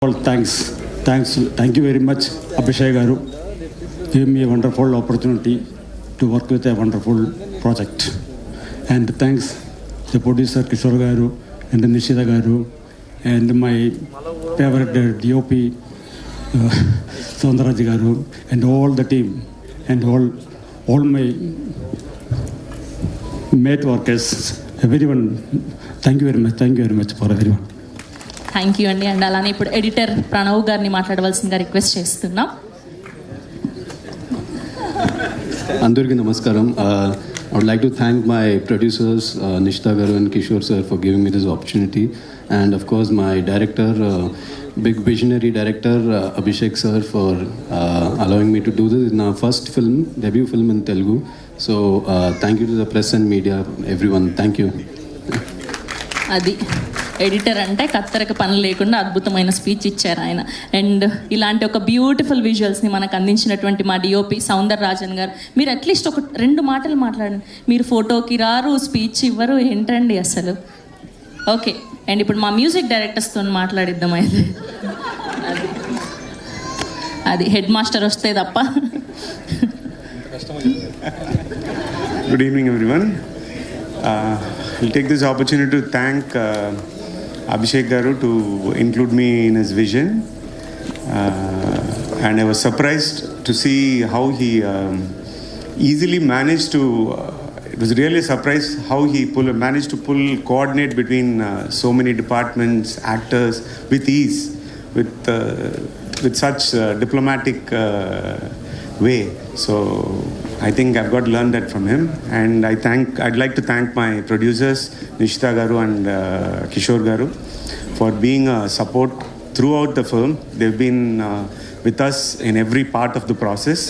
all, thank you very much, Abhishek Garu. Gave me a wonderful opportunity to work with a wonderful project. And thanks the producer Kishore Garu and Nishida Garu and my favorite DOP Soundaraj Garu and all the team and all my mate workers, everyone. Thank you very much for everyone. Thank you అండి. And అలానే ఇప్పుడు editor Pranav గారిని మాట్లాడవలసిందిగా request చేస్తున్నాం. అందరికీ నమస్కారం. I would like to thank my producers Nishita Garu and Kishore sir for giving me this opportunity, and of course my director, big visionary director Abhishek sir for allowing me to do this in our first film, debut film in Telugu. So thank you to the press and media, everyone. Thank you. అది editor అంటే కత్తెరకు పని లేకుండా అద్భుతమైన speech ఇచ్చారు ఆయన. And ఇలాంటి ఒక beautiful విజువల్స్ని మనకు అందించినటువంటి మా డిఓపి సౌందర్ రాజన్ గారు, మీరు అట్లీస్ట్ ఒక 2 మాటలు మాట్లాడండి. మీరు ఫోటోకి రారు, స్పీచ్ ఇవ్వరు, ఏంటండి అసలు. ఓకే, అండ్ ఇప్పుడు మా మ్యూజిక్ డైరెక్టర్స్తో మాట్లాడిద్దాం. అయితే అది హెడ్ మాస్టర్ వస్తే తప్ప. Good evening, everyone. I'll take this opportunity to thank Abhishek Garu to include me in his vision. And I was surprised to see how he easily managed to, it was really a surprise how he managed to coordinate between so many departments, actors with ease, with such diplomatic way. So I think I've got to learn that from him, and I'd like to thank my producers Nishita Garu and Kishore Garu for being a support throughout the film. They've been with us in every part of the process,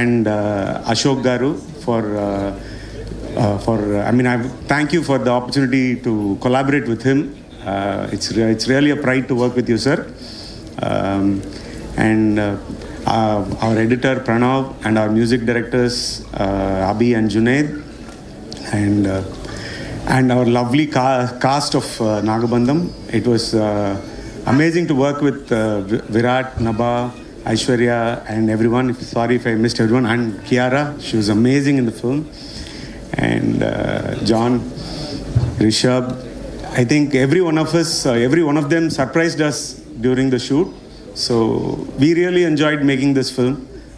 and Ashok Garu I thank you for the opportunity to collaborate with him. It's really a pride to work with you, sir. And our editor Pranav and our music directors Abhi and Junaid, and our lovely cast of Nagabandham. It was amazing to work with Virat, Nabha, Aishwarya and everyone. Sorry if I missed everyone. And Kiara, she was amazing in the film. And John, Rishabh. I think every one of them surprised us during the shoot. So we really enjoyed making this film.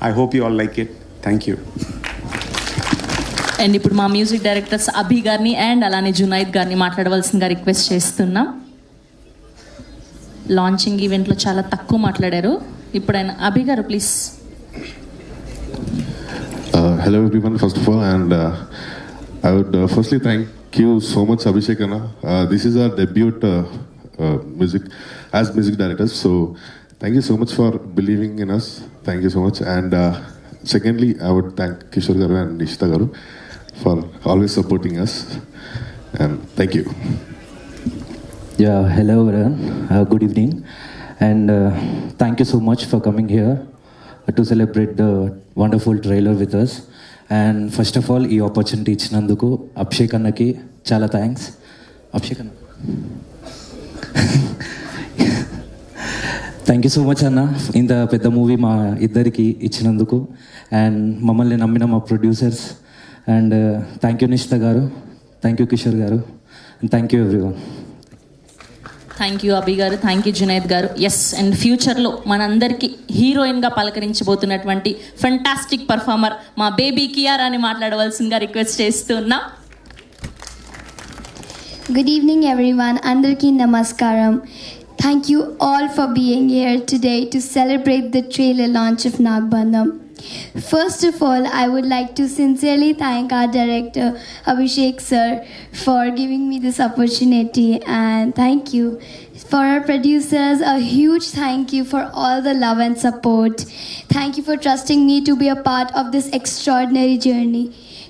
I hope you all like it. Thank you. And ఇప్పుడు మా music directors అభి గారిని and అలానే జునైద్ గారిని మాట్లాడవలసిందిగా request చేస్తున్నాం. Launching ఈవెంట్లో చాలా తక్కువ మాట్లాడారు. ఇప్పుడైనా అభి గారు please. Hello everyone, first of all, and I would firstly thank you so much Abhishek Anna. This is our debut music directors, so thank you so much for believing in us. Thank you so much. And secondly, I would thank Kishore Garu and Nishita Garu for always supporting us. And thank you. Yeah, hello everyone. Good evening. And thank you so much for coming here to celebrate the wonderful trailer with us. And first of all, ఈ opportunity ఇచ్చినందుకు అభిషేక్ అన్నకి చాలా thanks. Abhishek అన్న, thank you so much అన్న, ఇంత పెద్ద movie మా ఇద్దరికి ఇచ్చినందుకు. అండ్ మమ్మల్ని నమ్మిన మా producers. And thank you Nishitha garu, thank you Kishore garu, and thank you everyone. Thank you Abhi garu, thank you Junaid గారు. ఎస్, అండ్ ఫ్యూచర్లో మనందరికీ హీరోయిన్గా పలకరించబోతున్నటువంటి ఫెంటాస్టిక్ పర్ఫార్మర్ మా బేబీ కియారాని మాట్లాడవలసిందిగా రిక్వెస్ట్ చేస్తున్నాం. Good evening everyone. Andarki namaskaram. Thank you all for being here today to celebrate the trailer launch of Nagbandham. First of all, I would like to sincerely thank our director Abhishek sir for giving me this opportunity, and thank you for our producers. A huge thank you for all the love and support. Thank you for trusting me to be a part of this extraordinary journey.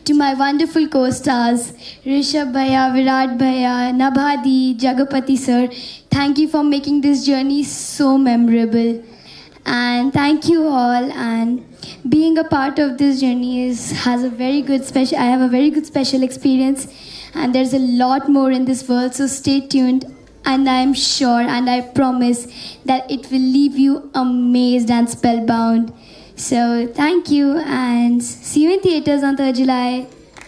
To my wonderful co-stars Rishabh Bhaiya, Virat Bhaiya, Nabhadi, Jagapati sir, thank you for making this journey so memorable. And thank you all, and being a part of this journey I have a very good special experience, and there's a lot more in this world, so stay tuned. and I'm sure and I promise that it will leave you amazed and spellbound. So thank you and see you in theaters on 3rd July.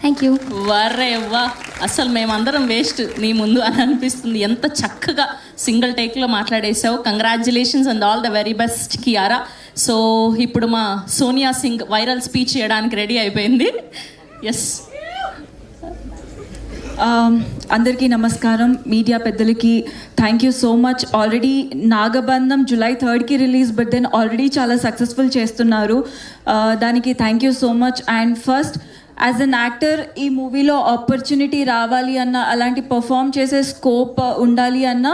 Thank you. Varre వా, అసలు మేమందరం waste నీ ముందు అని అనిపిస్తుంది. ఎంత చక్కగా single టేక్లో మాట్లాడేసావు. Congratulations and all the very best Kiara. So ఇప్పుడు మా సోనియా సింగ్ వైరల్ స్పీచ్ చేయడానికి రెడీ అయిపోయింది. ఎస్. అందరికీ నమస్కారం. మీడియా పెద్దలకి thank you so much. Already Nagabandham July 3కి రిలీజ్, బట్ దెన్ ఆల్రెడీ చాలా సక్సెస్ఫుల్ చేస్తున్నారు. దానికి thank you so much. And first as an actor ఈ మూవీలో ఆపర్చునిటీ రావాలి అన్న, అలాంటి పర్ఫామ్ చేసే స్కోప్ ఉండాలి అన్న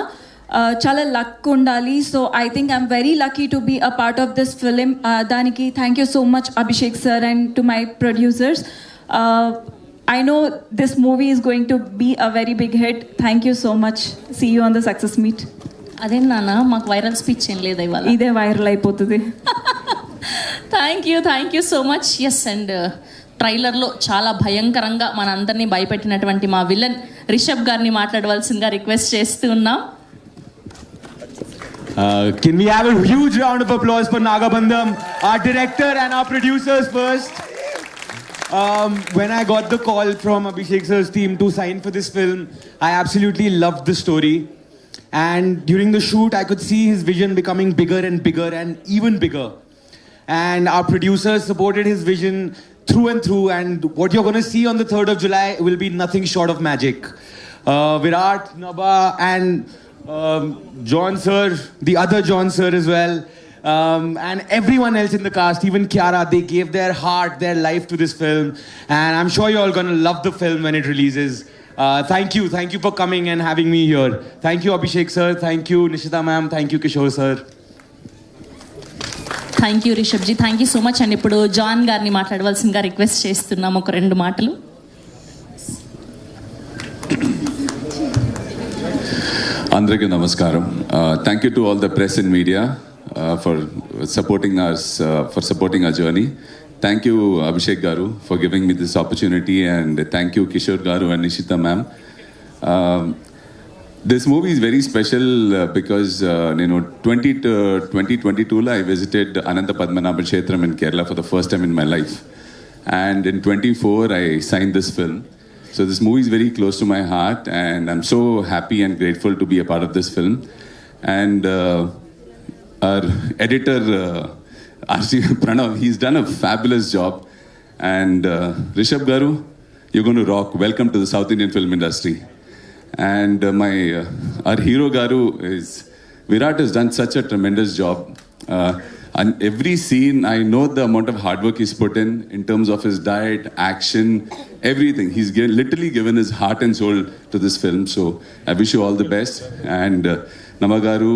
చాలా లక్ ఉండాలి. So I think I'm very lucky to be a part of this film. దానికి thank you so much Abhishek sir and to my producers. I know this movie is going to be a very big hit. Thank you so much. See you on the success meet. అదే నాన్న, మాకు viral speech ఏం లేదు ఇవాళ. ఇదే viral అయిపోతుంది. Thank you so much. Yes. And ట్రైలర్లో చాలా భయంకరంగా మన అందరినీ భయపెట్టినటువంటి మా విలన్ రిషబ్ గారిని మాట్లాడవలసిందిగా రిక్వెస్ట్ చేస్తూ ఉన్నాం. Can we have a huge round of applause for Nagabandham, our director and our producers first. When I got the call from Abhishek sir's team to sign for this film, I absolutely loved the story. And during the shoot, I could see his vision becoming bigger and bigger and even bigger. And our producers supported his vision through and through. And what you're going to see on the 3rd of July will be nothing short of magic. Virat, Nabha, and John sir, the other John sir as well. And everyone else in the cast, even Kiara, they gave their heart, their life to this film. And I'm sure you're all going to love the film when it releases. Thank you for coming and having me here. Thank you Abhishek sir, thank you Nishita ma'am, thank you Kishore sir. Thank you Rishabh ji, thank you so much. And ఇప్పుడు John గారిని మాట్లాడవలసిందిగా request చేస్తున్నాం ఒక 2 మాటలు. అందరికీ నమస్కారం. Thank you to all the press and media for supporting us, for supporting our journey. Thank you Abhishek garu for giving me this opportunity, and thank you Kishore garu and Nishita ma'am. This movie is very special because 2022 I visited Ananta Padmanabha Kshetram in Kerala for the first time in my life, and in 24 I signed this film. So this movie is very close to my heart, and I'm so happy and grateful to be a part of this film. And our editor RC Pranav, he's done a fabulous job. And Rishabh garu, you're going to rock. Welcome to the South Indian film industry. And our hero garu is Virat, has done such a tremendous job. And every scene, I know the amount of hard work he's put in terms of his diet, action, everything. He's literally given his heart and soul to this film. So I wish you all the best. And Namagaru,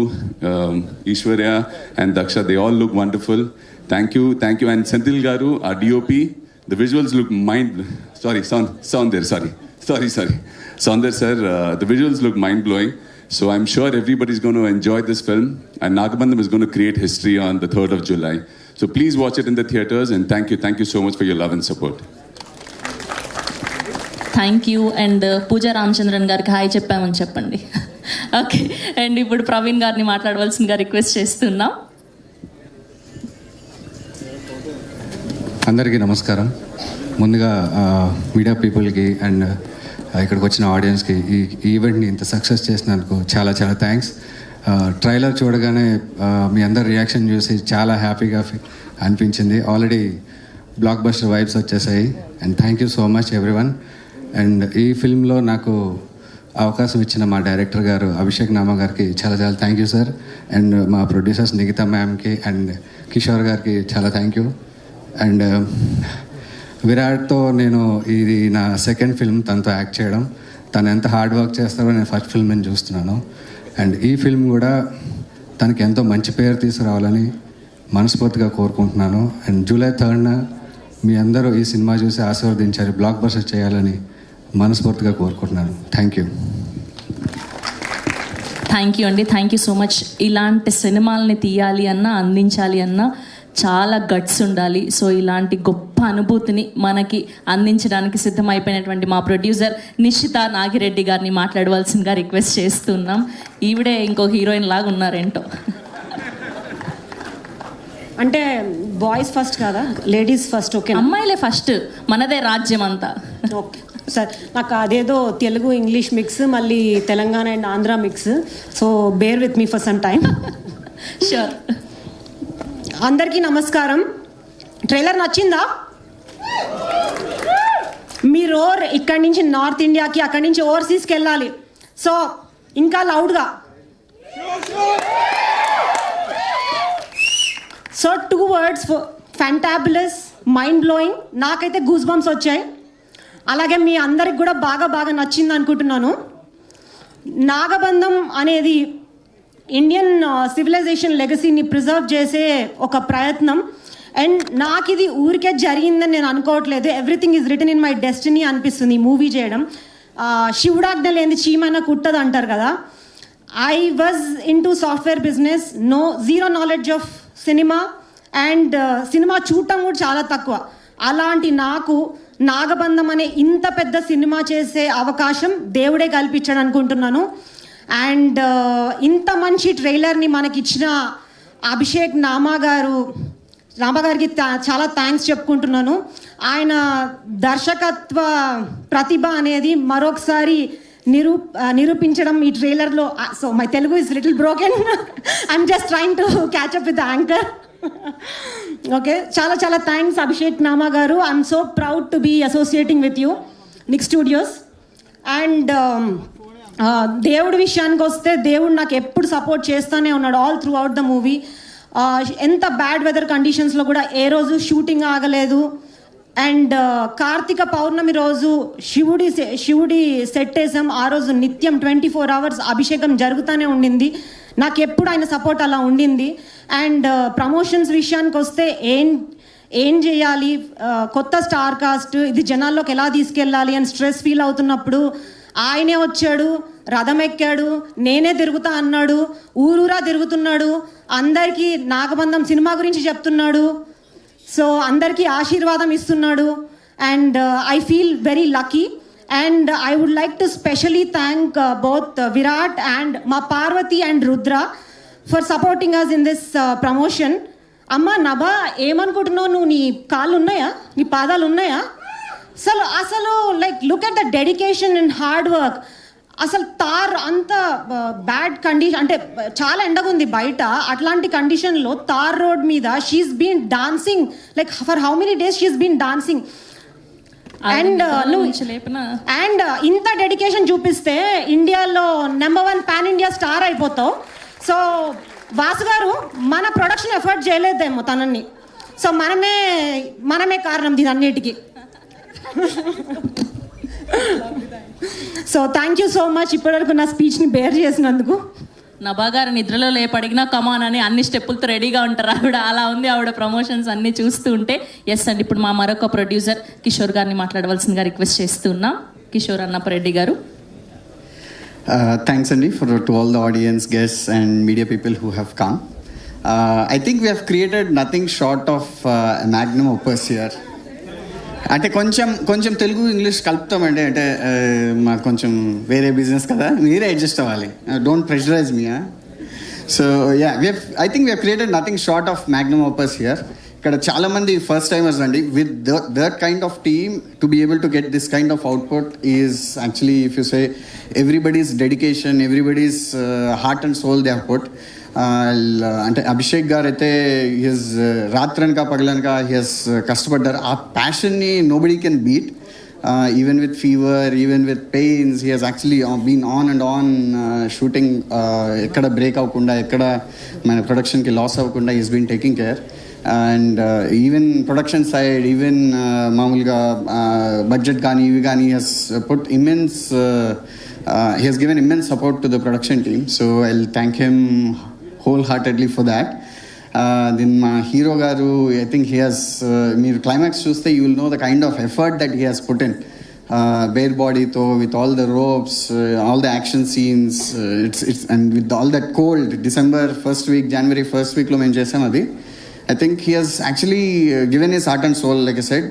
Ishwarya and Daksha, they all look wonderful. Thank you. And Senthil garu, our DOP, the visuals look Saundar sir, the visuals look mind-blowing. So I'm sure everybody's going to enjoy this film, and Nagabandham is going to create history on the 3rd of July. So please watch it in the theaters, and thank you so much for your love and support. Thank you. And Pooja Ramachandran గారికి hi చెప్పామని చెప్పండి. Okay. And ఇప్పుడు ప్రవీణ్ గారిని మాట్లాడవలసిందిగా request చేస్తున్నాం. అందరికీ నమస్కారం. ముందుగా media పీపుల్కి అండ్ ఇక్కడికి వచ్చిన ఆడియన్స్కి ఈ ఈవెంట్ని ఇంత సక్సెస్ చేసినందుకు చాలా చాలా థ్యాంక్స్. ట్రైలర్ చూడగానే మీ అందరి రియాక్షన్ చూసి చాలా హ్యాపీగా అనిపించింది. ఆల్రెడీ బ్లాక్ బస్టర్ వైబ్స్ వచ్చేసాయి. And thank you so much everyone. And ఈ ఫిల్మ్లో నాకు అవకాశం ఇచ్చిన మా డైరెక్టర్ గారు అభిషేక్ నామా గారికి చాలా చాలా థ్యాంక్ యూ సార్. అండ్ మా ప్రొడ్యూసర్స్ నిఖితా మ్యామ్కి అండ్ కిషోర్ గారికి చాలా థ్యాంక్ యూ. అండ్ విరాట్తో నేను ఇది నా సెకండ్ ఫిల్మ్ తనతో యాక్ట్ చేయడం. తను ఎంత హార్డ్ వర్క్ చేస్తారో నేను ఫస్ట్ ఫిల్మ్ నేను చూస్తున్నాను. అండ్ ఈ ఫిల్మ్ కూడా తనకి ఎంతో మంచి పేరు తీసుకురావాలని మనస్ఫూర్తిగా కోరుకుంటున్నాను. అండ్ July 3rd మీ అందరూ ఈ సినిమా చూసి ఆశీర్వదించారు, బ్లాక్ బస్టర్ చేయాలని మనస్ఫూర్తిగా కోరుకుంటున్నాను. Thank you. థ్యాంక్ యూ అండి. Thank you so much. ఇలాంటి సినిమాలని తీయాలి అన్నా, అందించాలి అన్నా చాలా గట్స్ ఉండాలి. సో ఇలాంటి గొప్ప అనుభూతిని మనకి అందించడానికి సిద్ధమైపోయినటువంటి మా ప్రొడ్యూసర్ నిషిత నాగిరెడ్డి గారిని మాట్లాడవలసిందిగా రిక్వెస్ట్ చేస్తున్నాం. ఈవిడే ఇంకో హీరోయిన్ లాగా ఉన్నారేంటో. అంటే బాయ్స్ ఫస్ట్ కదా, లేడీస్ ఫస్ట్? ఓకే, అమ్మాయిలే ఫస్ట్, మనదే రాజ్యం అంతా. ఓకే సార్, నాకు అదేదో తెలుగు ఇంగ్లీష్ మిక్స్, మళ్ళీ Telangana and Andhra mix, so bear with me for some time. Sure. అందరికీ నమస్కారం. ట్రైలర్ నచ్చిందా? మీరు ఇక్కడి నుంచి నార్త్ ఇండియాకి, అక్కడి నుంచి ఓవర్సీస్కి వెళ్ళాలి. సో ఇంకా లౌడ్గా. So 2 words, fantabulous, mind blowing. నాకైతే గూస్ బంప్స్ వచ్చాయి. అలాగే మీ అందరికి కూడా బాగా నచ్చింది అనుకుంటున్నాను. నాగబంధం అనేది ఇండియన్ సివిలైజేషన్ లెగసీని ప్రిజర్వ్ చేసే ఒక ప్రయత్నం. అండ్ నాకు ఇది ఊరికే జరిగిందని నేను అనుకోవట్లేదు. Everything is return in my destiny అనిపిస్తుంది ఈ మూవీ చేయడం. శివుడాజ్ఞ లేని చీమైనా కుట్టదు అంటారు కదా. I was in to software business, zero knowledge of cinema, and cinema చూడటం కూడా చాలా తక్కువ. అలాంటి నాకు నాగబంధం అనే ఇంత పెద్ద సినిమా చేసే అవకాశం దేవుడే కల్పించాడు అనుకుంటున్నాను. అండ్ ఇంత మంచి ట్రైలర్ని మనకిచ్చిన అభిషేక్ నామగారికి చాలా థ్యాంక్స్ చెప్పుకుంటున్నాను. ఆయన దర్శకత్వ ప్రతిభ అనేది మరొకసారి నిరూపించడం ఈ ట్రైలర్లో. So my Telugu is little broken. I'm just trying to catch up with the anchor. Okay, చాలా థ్యాంక్స్ అభిషేక్ నామా గారు. I'm so proud to be associating with you, Nick studios. And దేవుడి విషయానికి వస్తే, దేవుడు నాకు ఎప్పుడు సపోర్ట్ చేస్తూనే ఉన్నాడు all throughout the movie. ఎంత బ్యాడ్ వెదర్ కండిషన్స్లో కూడా ఏ రోజు షూటింగ్ ఆగలేదు. అండ్ కార్తీక పౌర్ణమి రోజు శివుడి సెట్ వేసాం. ఆ రోజు నిత్యం 24 hours అభిషేకం జరుగుతూనే ఉండింది. నాకు ఎప్పుడు ఆయన సపోర్ట్ అలా ఉండింది. అండ్ ప్రమోషన్స్ విషయానికి వస్తే ఏం చేయాలి, కొత్త స్టార్ కాస్ట్, ఇది జనాల్లోకి ఎలా తీసుకెళ్ళాలి అని స్ట్రెస్ ఫీల్ అవుతున్నప్పుడు ఆయనే వచ్చాడు, రథం ఎక్కాడు, నేనే తిరుగుతా అన్నాడు, ఊరూరా తిరుగుతున్నాడు, అందరికీ నాగబంధం సినిమా గురించి చెప్తున్నాడు. సో అందరికీ ఆశీర్వాదం ఇస్తున్నాడు. And I feel very lucky. And I would like to specially thank both Virat and మా Parvati and Rudra for supporting us in this promotion. అమ్మ నభా, ఏమనుకుంటున్నావు నువ్వు? నీ కాళ్ళు ఉన్నాయా? నీ పాదాలు ఉన్నాయా? అసలు like look at the dedication and hard work. అసలు తార్ అంత బ్యాడ్ కండిషన్, అంటే చాలా ఎండగా ఉంది బయట. అట్లాంటి కండిషన్లో తార్ రోడ్ మీద she's been dancing like for how many days she's been dancing. And and ఇంత డెడికేషన్ చూపిస్తే ఇండియాలో నెంబర్ 1 పాన్ ఇండియా స్టార్ అయిపోతావు. సో వాసు గారు మన ప్రొడక్షన్ ఎఫర్ట్ చేయలేదేమో తనని. సో మనమే కారణం దీని అన్నిటికీ. So thank you so much ఇప్పటివరకు నా స్పీచ్ని బేర్ చేసినందుకు. నభా గారు నిద్రలో లేపడిగినా కమాన్ అని అన్ని స్టెప్పులతో రెడీగా ఉంటారు ఆవిడ. అలా ఉంది ఆవిడ ప్రమోషన్స్ అన్నీ చూస్తూ ఉంటే. ఎస్ అండి, ఇప్పుడు మా మరొక ప్రొడ్యూసర్ కిషోర్ గారిని మాట్లాడవలసిందిగా రిక్వెస్ట్ చేస్తున్నాం. కిషోర్ అన్నపరెడ్డి గారు. Thanks Andy to all the audience, guests and media people who have come. I think we have created nothing short of a magnum opus here. అంటే కొంచెం తెలుగు ఇంగ్లీష్ కలుపుతామండి. అంటే మాకు కొంచెం వేరే బిజినెస్ కదా, మీరే అడ్జస్ట్ అవ్వాలి. Don't pressurise me. So I think we have created nothing short of magnum opus here. ఇక్కడ చాలామంది ఫస్ట్ టైమర్స్ అండి. With that kind of team to be able to get this kind of output is actually if you say everybody's dedication, everybody's heart and soul they have put. అంటే అభిషేక్ గారు అయితే his రాత్రనక పగలనక హిస్ కష్టపడ్డారు. ఆ ప్యాషన్ని nobody can beat. Even with fever, even with pains, he has actually been on and on shooting. ఎక్కడ బ్రేక్ అవ్వకుండా, ఎక్కడ మన ప్రొడక్షన్కి లాస్ అవ్వకుండా he's been taking care. And even production side, even మామూలుగా బడ్జెట్ కానీ ఇవి కానీ he's put immense, he has given immense support to the production team. So I'll thank him wholeheartedly for that. Then my hero garu, I think he has, meer climax chuste you will know the kind of effort that he has put in. Bare body tho, with all the ropes, all the action scenes, it's and with all that cold December first week, January first week lo men chesam adi. I think he has actually given his heart and soul, like I said.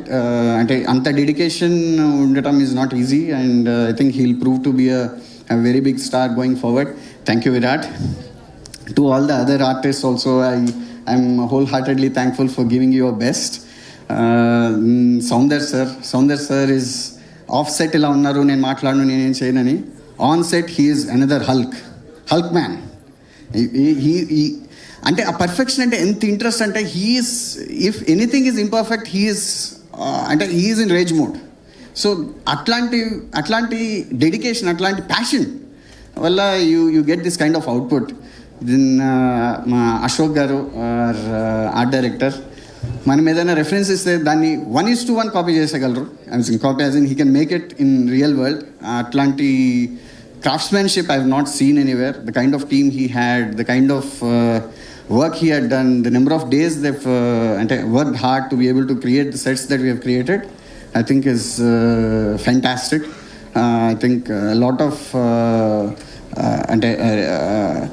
And anta dedication undatam is not easy, and I think he'll prove to be a very big star going forward. Thank you, Virat. To all the other artists also, I'm wholeheartedly thankful for giving you your best. Soundar sir is offset ila unnaru, నేను మాట్లాడను, నేనేం చేయనని. On set he is another Hulk man. He అంటే ఆ perfection అంటే ఎంత interest అంటే he's, if anything is imperfect he's అంటే he's in rage mode. So అట్లాంటి డెడికేషన్, అట్లాంటి ప్యాషన్ వల్ల you get this kind of output. Then మా అశోక్ గారు ఆర్ట్ డైరెక్టర్, మనం ఏదైనా రెఫరెన్స్ ఇస్తే దాన్ని 1:1 కాపీ చేసేయగలరు. Copy as in he can make it in real world. అట్లాంటి craftsmanship I have not seen anywhere. The kind of team he had, the kind of work he had done, the number of days they've worked hard to be able to create the sets that we have created, I think is fantastic. I think a lot of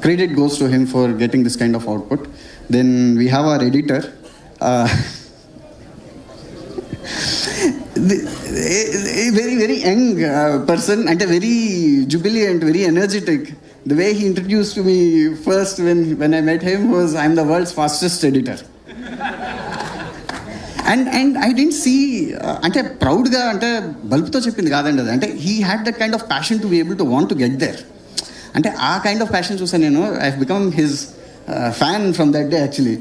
credit goes to him for getting this kind of output. Then we have our editor. A very young person and a very jubilant, very energetic. The way he introduced to me first when I met him was, I'm the world's fastest editor. And I didn't see అంటే ప్రౌడ్గా అంటే బల్బ్తో చెప్పింది కాదండి అది. అంటే he had that kind of passion to be able to want to get there. అంటే ఆ kind of passion చూసాను నేను. ఐ హ్ become his fan from that day actually.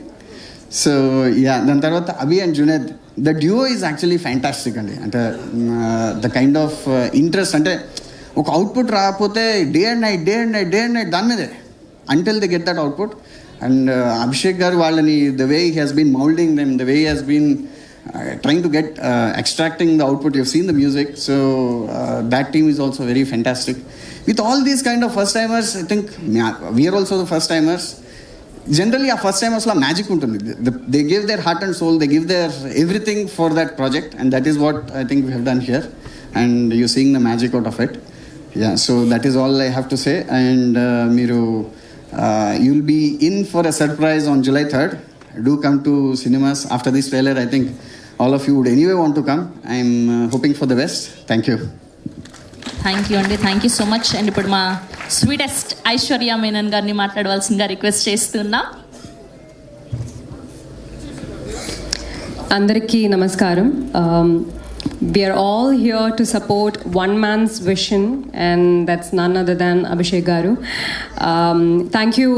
So yeah, దాని తర్వాత Abhi and Junaid, the duo is actually fantastic అండి. అంటే the kind of interest, అంటే ఒక అవుట్పుట్ రాకపోతే డే అండ్ నైట్ దాని మీదే until they get that output. And Abhishek గారు వాళ్ళని, the way he has been moulding them, the way he has been trying to get extracting the output. You've seen the music, so that team is also very fantastic. With all these kind of first timers, I think we are also the first timers. Generally our first timers la magic untundi. They give their heart and soul, they give their everything for that project, and that is what I think we have done here, and you're seeing the magic out of it. Yeah, so that is all I have to say. And you'll be in for a surprise on July 3rd. Do come to cinemas after this trailer. I think all of you would anyway want to come. I'm hoping for the best. Thank you. Thank you అండి, thank you so much. And ఇప్పుడు మా sweetest Aishwarya Menon గారిని మాట్లాడవలసిందిగా request చేస్తున్నా. అందరికీ నమస్కారం. We are all here to support one man's vision, and that's none other than Abhishek Garu. Thank you,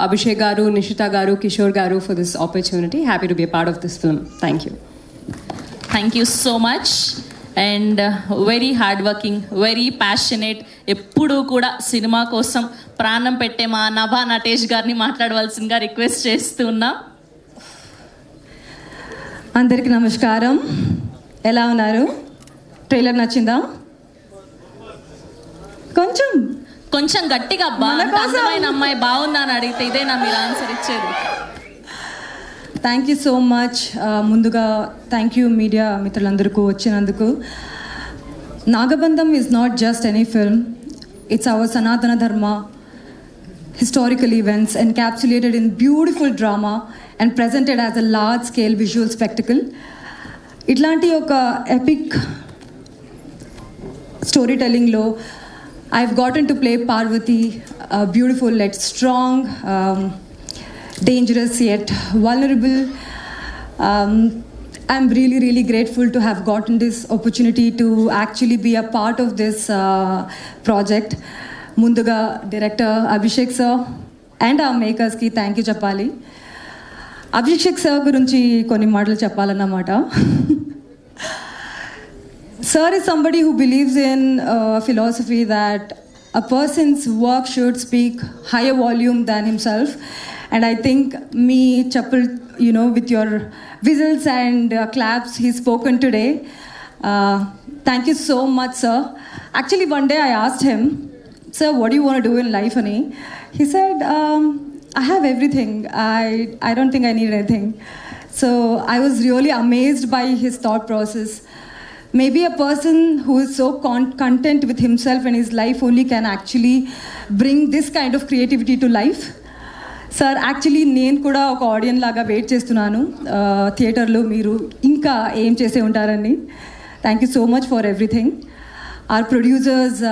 Abhishek Garu, Nishita Garu, Kishore Garu, for this opportunity. Happy to be a part of this film. Thank you. Thank you so much. And very hard working, very passionate, ఎప్పుడూ కూడా cinema కోసం ప్రాణం పెట్టే మా నభా నటేష్ గారిని మాట్లాడవలసిందిగా request చేస్తున్నా. అందరికీ నమస్కారం. ఎలా ఉన్నారు? ట్రైలర్ నచ్చిందా? కొంచెం గట్టిగా అబ్బా, అందమైన అమ్మాయి బాగుందా అని అడిగితే ఇదేనా మీరు ఆన్సర్ ఇచ్చేది? Thank you so much. ముందుగా థ్యాంక్ యూ మీడియా మిత్రులందరికీ వచ్చినందుకు. Nagabandham is not just any film, it's our Sanatana Dharma, historical events encapsulated in beautiful drama and presented as a large scale visual spectacle. ఇట్లాంటి ఒక ఎపిక్ స్టోరీ టెల్లింగ్లో I've gotten to play Parvati, beautiful yet strong, dangerous yet vulnerable. I'm really, really grateful to have gotten this opportunity to actually be a part of this project. Munduga director Abhishek sir and our makers ki thank you చెప్పాలి. Abhishek sir గురించి కొన్ని మాటలు చెప్పాలన్నమాట. Sir is somebody who believes in a philosophy that a person's work should speak higher volume than himself. And I think me, Chappal, with your whistles and claps, he's spoken today. Thank you so much, sir. Actually, one day I asked him, sir, what do you want to do in life, honey? He said, I have everything. I don't think I need anything. So I was really amazed by his thought process. Maybe a person who is so content with himself and his life only can actually bring this kind of creativity to life. Sir actually నేను కూడా ఒక ఆడియన్ లాగా wait చేస్తున్నాను థియేటర్లో మీరు ఇంకా ఏం చేసే ఉంటారని. Thank you so much for everything. Our producers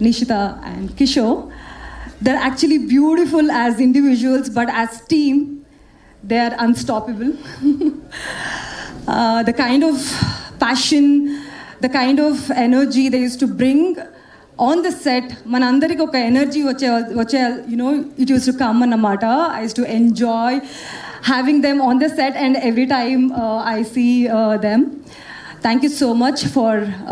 Nishita and Kishore, they're actually beautiful as individuals, but as team they are unstoppable. The kind of passion, the kind of energy they used to bring on the set, manandariki oka energy vache you know, it used to come annamata. I used to enjoy having them on the set, and every time I see them. Thank you so much for